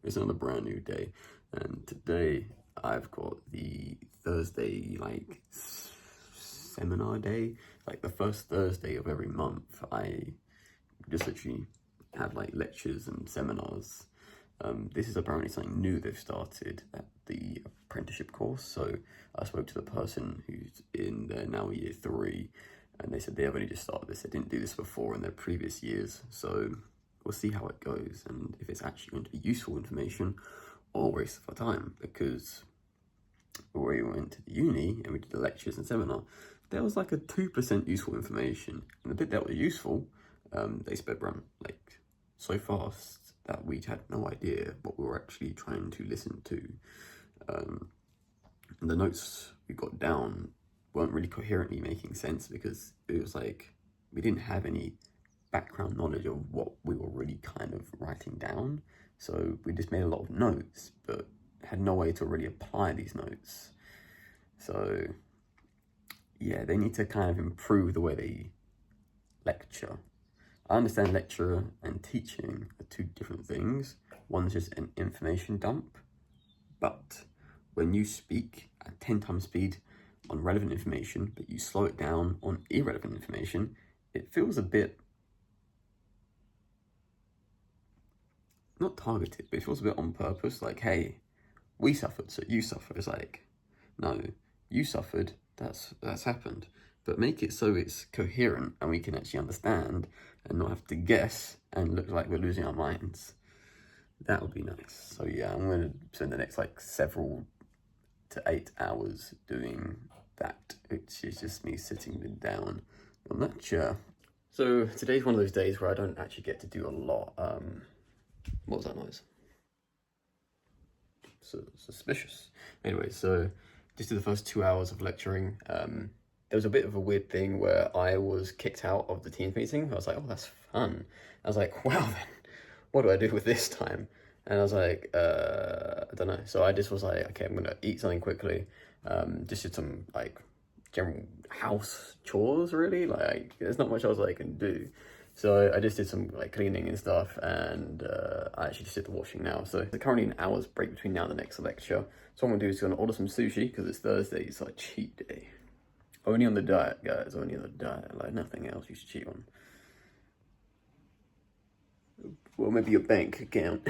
It's another brand new day, and today I've got the Thursday seminar day. Like the first Thursday of every month, I just literally have like lectures and seminars. This is apparently something new they've started at the apprenticeship course. So I spoke to the person who's in there now year 3, and they said they have only just started this. They didn't do this before in their previous years. So we'll see how it goes and if it's actually going to be useful information or a waste of our time, because when we went to the uni and we did the lectures and seminar, there was like a 2% useful information, and the bit that was useful, they sped run like so fast that we had no idea what we were actually trying to listen to. And the notes we got down weren't really coherently making sense, because it was like we didn't have any background knowledge of what we were really kind of writing down. So we just made a lot of notes, but had no way to really apply these notes. So yeah, they need to kind of improve the way they lecture. I understand lecture and teaching are 2 different things. One's just an information dump, but when you speak at 10 times speed on relevant information, but you slow it down on irrelevant information, it feels a bit, not targeted, but it feels a bit on purpose. Like, hey, we suffered, so you suffer. It's like, no, you suffered, that's happened. But make it so it's coherent and we can actually understand and not have to guess and look like we're losing our minds. That would be nice. So yeah, I'm going to spend the next like 7 to 8 hours doing that, which is just me sitting down on that chair. So today's one of those days where I don't actually get to do a lot. What was that noise? Suspicious. Anyway, so just did the first 2 hours of lecturing. There was a bit of a weird thing where I was kicked out of the Teams meeting. I was like, oh, that's fun. I was like, wow, then what do I do with this time? And I was like, I don't know. So I just was like, okay, I'm gonna eat something quickly. Just did some like general house chores, really. Like there's not much else I can do. So I just did some like cleaning and stuff, and I actually just did the washing now. So there's currently an hour's break between now and the next lecture. So what I'm gonna do is gonna order some sushi, because it's Thursday, it's like cheat day. Only on the diet, guys, only on the diet. Like nothing else you should cheat on. Well, maybe your bank account.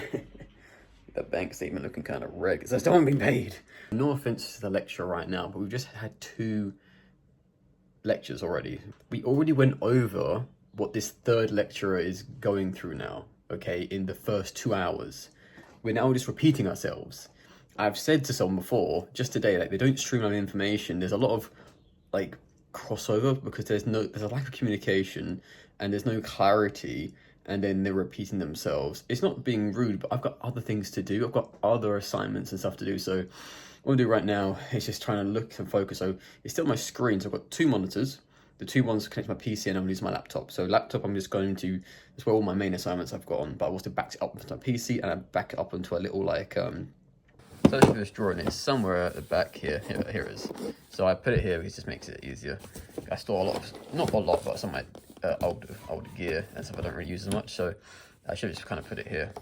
That bank statement looking kind of red, because I still haven't been paid. No offense to the lecture right now, but we've just had 2 lectures already. We already went over what this 3rd lecturer is going through now, okay, in the first 2 hours. We're now just repeating ourselves. I've said to someone before, just today, like they don't streamline information. There's a lot of like crossover, because there's a lack of communication and there's no clarity, and then they're repeating themselves. It's not being rude, but I've got other things to do. I've got other assignments and stuff to do. So what I'm doing right now is just trying to look and focus. So it's still my screen. So I've got 2 monitors. The 2 ones connect to my PC, and I'm using my laptop. So laptop, I'm just going to, that's where all my main assignments I've got on, but I also backed it up onto my PC, and I back it up onto a little like, so let's just draw it somewhere at the back here. Here it is. So I put it here because it just makes it easier. I store a lot of, not a lot, but some of my old gear and stuff I don't really use as much. So I should just kind of put it here.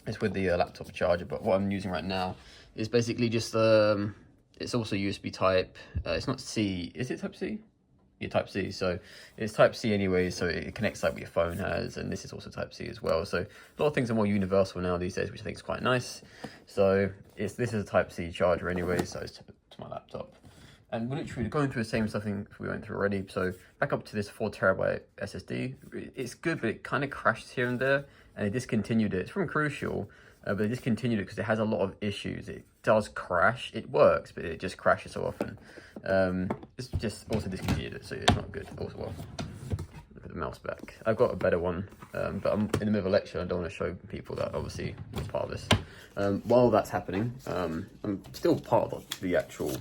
It's with the laptop charger, but what I'm using right now is basically just, it's also USB type. It's not C, is it type C? Yeah, type C. So it's type C anyway, so it connects like what your phone has, and this is also type C as well. So a lot of things are more universal now these days, which I think is quite nice. So this is a type C charger anyway, so it's to my laptop. And we're literally going through the same stuff we went through already. So back up to this 4TB SSD. It's good, but it kind of crashes here and there, and it discontinued it. It's from Crucial, but it discontinued it because it has a lot of issues. It does crash. It works, but it just crashes so often. It's just also discontinued it, so it's not good. Also, well, put the mouse back. I've got a better one, but I'm in the middle of a lecture. I don't want to show people that obviously it's part of this. While that's happening, I'm still part of the actual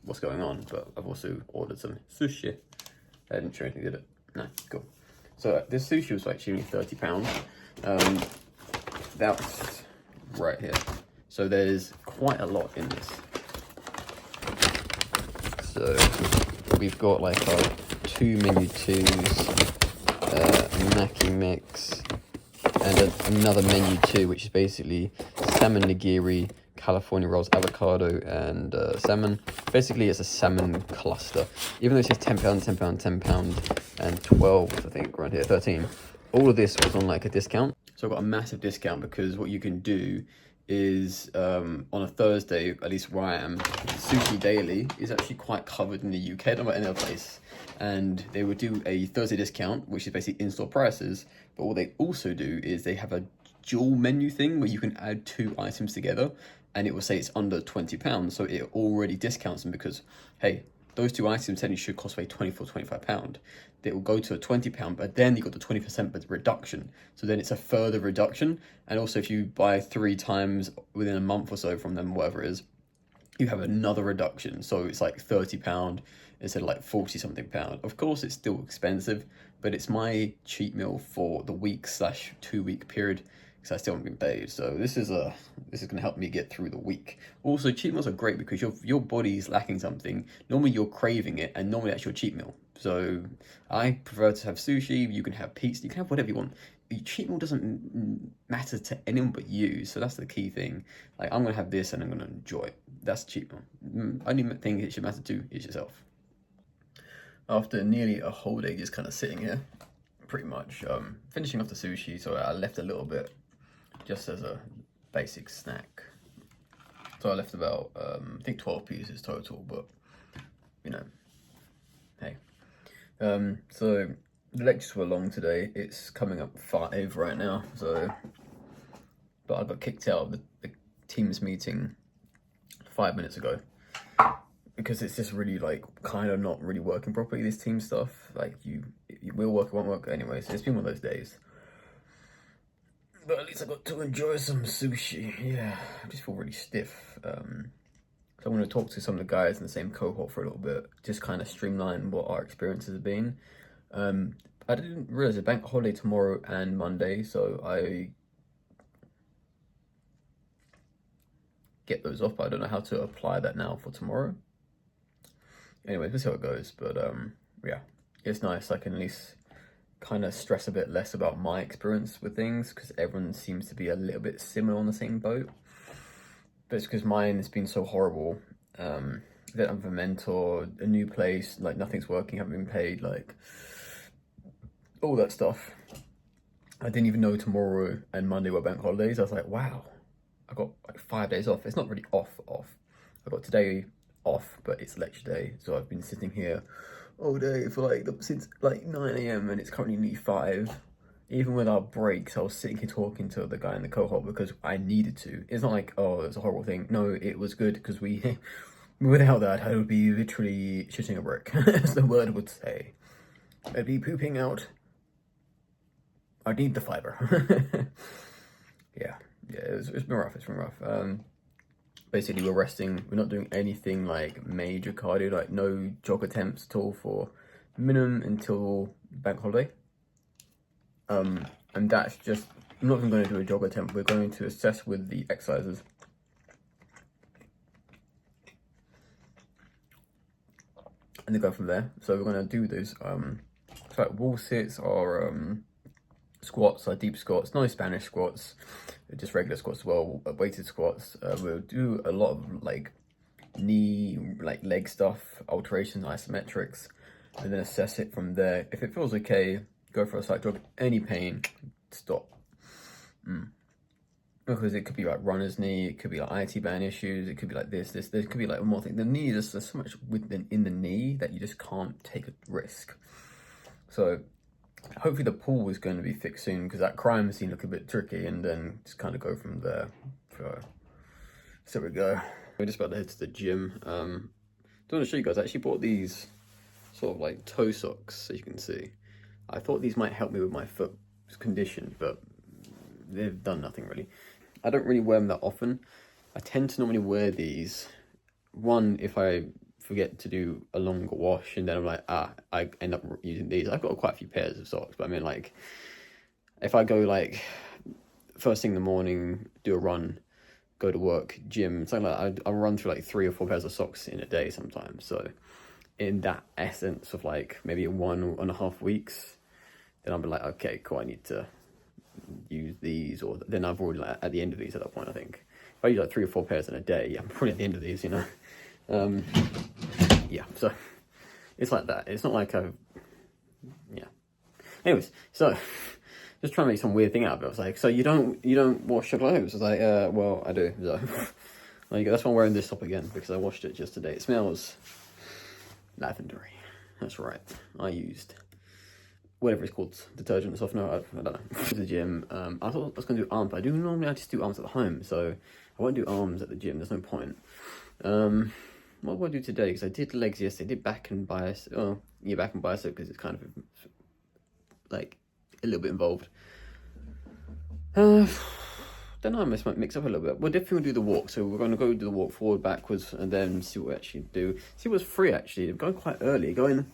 what's going on, but I've also ordered some sushi. I didn't show anything, did it? No, cool. So this sushi was actually only £30. That's right here. So there's quite a lot in this. So we've got like our 2 menu twos, Mackie mix, and another menu too, which is basically salmon nigiri, California rolls, avocado, and salmon. Basically, it's a salmon cluster. Even though it says £10, £10, £10, and 12, I think, around here, 13. All of this was on like a discount. So I got a massive discount because what you can do is on a Thursday, at least where I am, Sushi Daily is actually quite covered in the UK, I don't know about any other place. And they would do a Thursday discount, which is basically in-store prices. But what they also do is they have a dual menu thing where you can add 2 items together and it will say it's under £20. So it already discounts them because, hey, those 2 items technically should cost like £24, £25. They will go to a £20, but then you got the 20% reduction. So then it's a further reduction. And also if you buy 3 times within a month or so from them, whatever it is, you have another reduction. So it's like £30 instead of like 40 something pound. Of course, it's still expensive, but it's my cheat meal for the week/2 week period because I still haven't been paid. So this is going to help me get through the week. Also, cheat meals are great because your body's lacking something. Normally you're craving it, and normally that's your cheat meal. So I prefer to have sushi. You can have pizza. You can have whatever you want. Your cheat meal doesn't matter to anyone but you. So that's the key thing. Like, I'm gonna have this and I'm gonna enjoy it. That's cheat meal. Only thing it should matter to is yourself. After nearly a whole day just kind of sitting here, pretty much finishing off the sushi. So I left a little bit just as a basic snack. So I left about I think 12 pieces total, but you know, hey. So the lectures were long today. It's coming up 5 right now, so but I got kicked out of the Teams meeting 5 minutes ago because it's just really like kind of not really working properly, this team stuff. Like you will work, it won't work anyway. So it's been one of those days. But at least I got to enjoy some sushi. Yeah, I just feel really stiff. So I'm going to talk to some of the guys in the same cohort for a little bit, just kind of streamline what our experiences have been. I didn't realize a bank holiday tomorrow and Monday, so I get those off, but I don't know how to apply that now for tomorrow. Anyway, we'll see how it goes, but yeah, it's nice. I can at least kind of stress a bit less about my experience with things because everyone seems to be a little bit similar on the same boat. But it's because mine has been so horrible. I don't have a mentor, a new place, like nothing's working, haven't been paid, like all that stuff. I didn't even know tomorrow and Monday were bank holidays. I was like, wow, I got like 5 days off. It's not really off. I got today off, but it's lecture day. So I've been sitting here all day for like since like 9 AM and it's currently nearly 5. Even without breaks, I was sitting here talking to the guy in the cohort because I needed to. It's not like, oh, it's a horrible thing. No, it was good because without that, I would be literally shitting a brick, as the word would say. I'd be pooping out. I need the fiber. Yeah, it's been rough. Basically, we're resting. We're not doing anything like major cardio, like no jog attempts at all for minimum until bank holiday. And that's just, I'm not even going to do a jog attempt. We're going to assess with the exercises. And then go from there. So we're going to do those, so like wall sits or squats, like deep squats, no Spanish squats, just regular squats as well, weighted squats. We'll do a lot of like knee, like leg stuff, alterations, isometrics, and then assess it from there. If it feels okay, go for a slight jog. Any pain, stop. Because it could be like runner's knee, it could be like IT band issues, it could be like this, there could be like one more thing. The knee, there's so much in the knee that you just can't take a risk. So hopefully the pool is going to be fixed soon because that crime scene looked a bit tricky, and then just kind of go from there. So we go. We're just about to head to the gym. I want to show you guys, I actually bought these sort of like toe socks, so you can see. I thought these might help me with my foot condition, but they've done nothing really. I don't really wear them that often. I tend to normally wear these, one, if I forget to do a longer wash, and then I'm like, I end up using these. I've got quite a few pairs of socks, but I mean, like, if I go like first thing in the morning, do a run, go to work, gym, something like that, I'll run through like 3 or 4 pairs of socks in a day sometimes. So in that essence of like maybe 1.5 weeks, then I'll be like, okay, cool, I need to use these, or then I've already like, at the end of these at that point. I think if I use like 3 or 4 pairs in a day, I'm probably at the end of these, you know. Yeah, so it's like that. It's not like yeah. Anyways, so just trying to make some weird thing out of it. I was like, so you don't wash your clothes? I was like, well, I do. So like, that's why I'm wearing this top again, because I washed it just today. It smells lavendery. That's right. I used whatever it's called, detergent softener. I don't know. To the gym. I thought I was going to do arms, but I just do arms at home, so I won't do arms at the gym. There's no point. What will I do today? Because I did legs yesterday. I did back and bicep. Oh, yeah, back and bicep, because it's kind of like a little bit involved. Don't know, I might mix up a little bit. We'll definitely do the walk. So we're going to go do the walk forward, backwards, and then see what we actually do. See what's free, actually. I'm going quite early. Going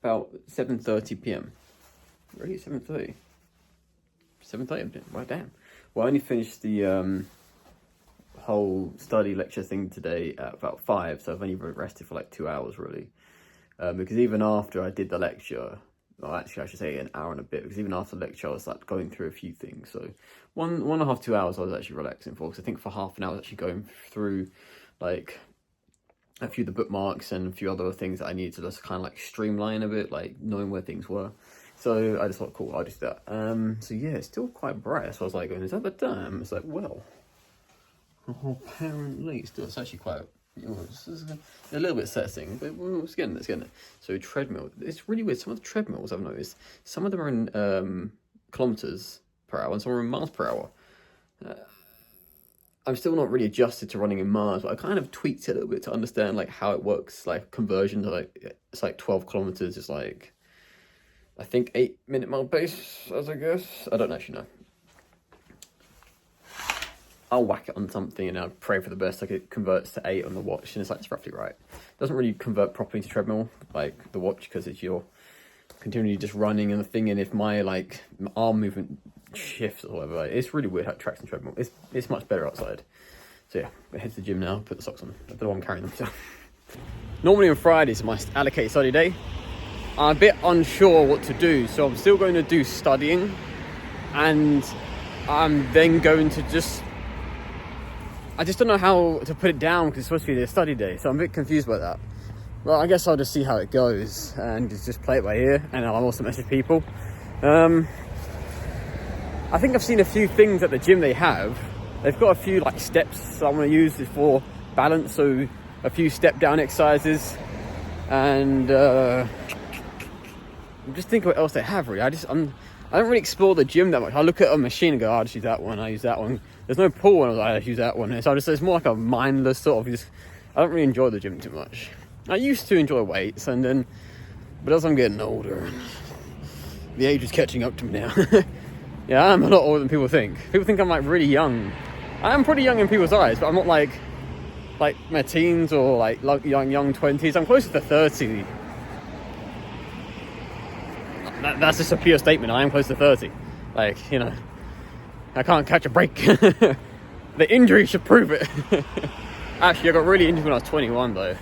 about 7:30 p.m. Really? 7:30? 7:30? Right, damn. Well, I only finished the whole study lecture thing today at about 5, so I've only rested for like 2 hours, really. Because even after I did the lecture, well, actually I should say an hour and a bit, because even after the lecture I was like going through a few things. So one and a half, 2 hours I was actually relaxing for, because I think for half an hour I was actually going through like a few of the bookmarks and a few other things that I needed to just kind of like streamline a bit, like knowing where things were. So I just thought, cool, I'll just do that. So yeah, it's still quite bright. So I was like, is that the dam? It's like, well, apparently it's actually quite, it's a little bit setting, but it's getting it. So treadmill, it's really weird. Some of the treadmills I've noticed, some of them are in kilometers per hour and some are in miles per hour. I'm still not really adjusted to running in miles, but I kind of tweaked it a little bit to understand like how it works, like conversion to like, it's like 12 kilometers is like, I think 8-minute mile pace, as I guess. I don't actually know. I'll whack it on something and I'll pray for the best. Like it converts to 8 on the watch, and it's like, it's roughly right. It doesn't really convert properly to treadmill, like the watch, because it's you're continually just running and the thing, and if my like arm movement shifts or whatever, it's really weird how it tracks in treadmill. It's much better outside. So yeah, I head to the gym now, put the socks on. I don't know why I'm carrying them. So. Normally on Fridays is my allocated study day. I'm a bit unsure what to do, so I'm still going to do studying, and I'm then going to I just don't know how to put it down, because it's supposed to be the study day, so I'm a bit confused about that. Well, I guess I'll just see how it goes and just play it by ear, and I'll also message people. I think I've seen a few things at the gym they have. They've got a few like steps I want to use for balance, so a few step down exercises, and I'm just thinking what else they have, really. I don't really explore the gym that much. I look at a machine and go, oh, I'll just use that one, I use that one. There's no pool, and I was like, I just use that one. So it's more like a mindless sort of I don't really enjoy the gym too much. I used to enjoy weights, but as I'm getting older, the age is catching up to me now. Yeah, I'm a lot older than people think. People think I'm like really young. I am pretty young in people's eyes, but I'm not like my teens or like young 20s. I'm closer to 30. That's just a pure statement. I am close to 30. Like, you know, I can't catch a break. The injury should prove it. Actually, I got really injured when I was 21 though.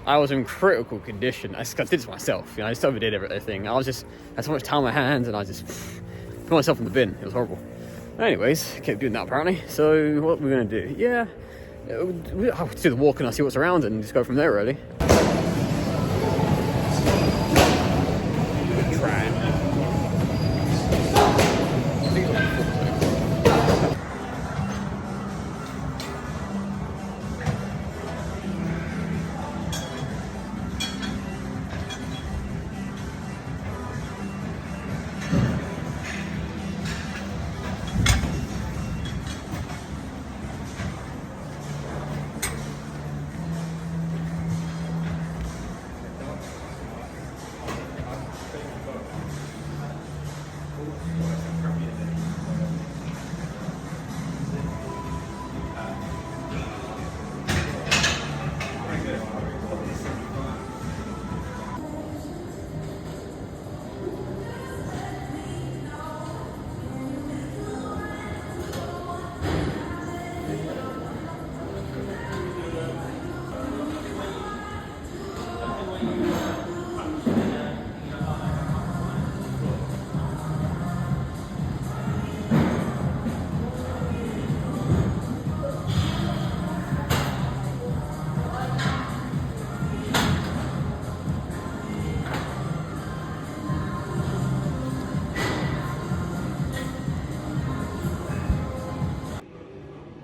I was in critical condition. I did this myself. You know, I just overdid everything. I had so much time on my hands, and I just put myself in the bin. It was horrible. Anyways, kept doing that apparently. So what we're gonna do? Yeah, I'll do the walk and I'll see what's around and just go from there really.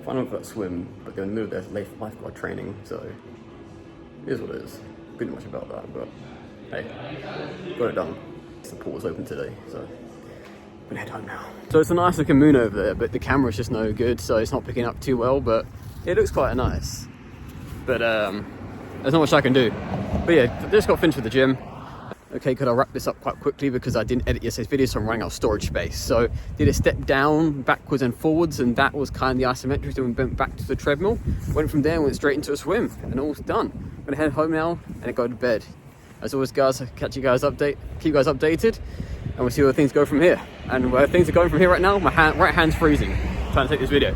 Final for that swim, but they're in the middle of their lifeguard training, so it is what it is. Pretty much about that, but hey, got it done. The pool was open today, so I'm gonna head home now. So it's a nice looking moon over there, but the camera's just no good, so it's not picking up too well, but it looks quite nice. But there's not much I can do. But yeah, just got finished with the gym. Okay, could I wrap this up quite quickly because I didn't edit yesterday's video, so I'm running out of storage space. So did a step down, backwards and forwards, and that was kind of the isometric. Then we went back to the treadmill, went from there and went straight into a swim, and all's done. I'm gonna head home now and go to bed. As always, guys, I'll keep you guys updated, and we'll see where things go from here. And where things are going from here right now, my right hand's freezing, trying to take this video.